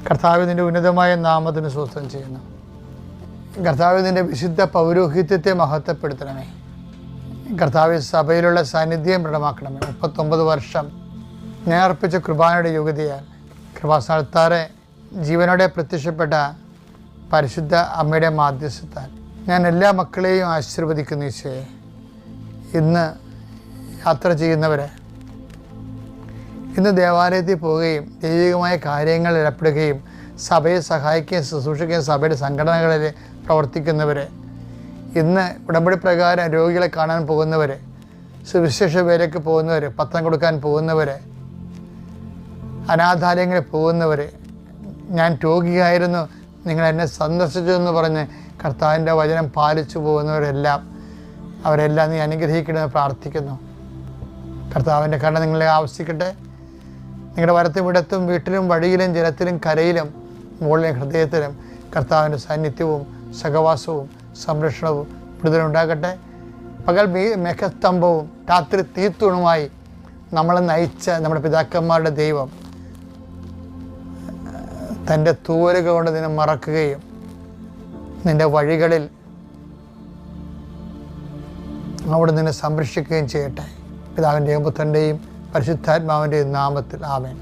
കർത്താവ് നിൻ്റെ ഉന്നതമായ നാമത്തിന് സ്തോത്രം ചെയ്യുന്നു. കർത്താവ് നിൻ്റെ വിശുദ്ധ പൗരോഹിത്യത്തെ മഹത്വപ്പെടുത്തണമേ. കർത്താവ് സഭയിലുള്ള സാന്നിധ്യം ദൃഢമാക്കണമേ. 39 വർഷം ഞാൻ അർപ്പിച്ച കൃപാനയുടെ യോഗ്യതയാൽ കൃപാസ്ഥാനത്താറെ ജീവനോടെ പ്രത്യക്ഷപ്പെട്ട പരിശുദ്ധ അമ്മയുടെ മാധ്യസ്ഥത്താൽ ഞാൻ എല്ലാ മക്കളെയും ആശീർവദിക്കുന്നു. ഈശോയെ, ഇന്ന് യാത്ര ചെയ്യുന്നവരെ, ഇന്ന് ദേവാലയത്തിൽ പോവുകയും ദൈവികമായ കാര്യങ്ങളിൽ ഏർപ്പെടുകയും സഭയെ സഹായിക്കുകയും ശുശ്രൂഷിക്കുകയും സഭയുടെ സംഘടനകളിൽ പ്രവർത്തിക്കുന്നവരെ, ഇന്ന് ഉടമ്പടി പ്രകാരം രോഗികളെ കാണാൻ പോകുന്നവർ, സുവിശേഷ വേലയ്ക്ക് പോകുന്നവർ, പത്രം കൊടുക്കാൻ പോകുന്നവർ, അനാഥാലയങ്ങളിൽ പോകുന്നവർ, ഞാൻ രോഗിയായിരുന്നു നിങ്ങൾ എന്നെ സന്ദർശിച്ചു എന്ന് പറഞ്ഞ് കർത്താവിൻ്റെ വചനം പാലിച്ചു പോകുന്നവരെല്ലാം, അവരെല്ലാം നീ അനുഗ്രഹിക്കണമെന്ന് പ്രാർത്ഥിക്കുന്നു. കർത്താവിൻ്റെ കരുണ നിങ്ങളെ ആവശ്യിക്കട്ടെ. നിങ്ങളുടെ വലത്തും ഇടത്തും വീട്ടിലും വഴിയിലും ജലത്തിലും കരയിലും മുകളിലും ഹൃദയത്തിലും കർത്താവിൻ്റെ സാന്നിധ്യവും സഹവാസവും സംരക്ഷണവും വിടുതലുണ്ടാകട്ടെ. പകൽ മേഘസ്തംഭവും രാത്രി തീത്തൂണുമായി നമ്മളെ നയിച്ച നമ്മുടെ പിതാക്കന്മാരുടെ ദൈവം തൻ്റെ തൂവലുകൾ കൊണ്ട് നിന്നെ മറക്കുകയും നിൻ്റെ വഴികളിൽ അവിടെ നിന്നെ സംരക്ഷിക്കുകയും ചെയ്യട്ടെ. പിതാവിൻ്റെയും പുത്രൻ്റെയും പരിശുദ്ധാത്മാവിൻ്റെയും നാമത്തിൽ ആമേൻ.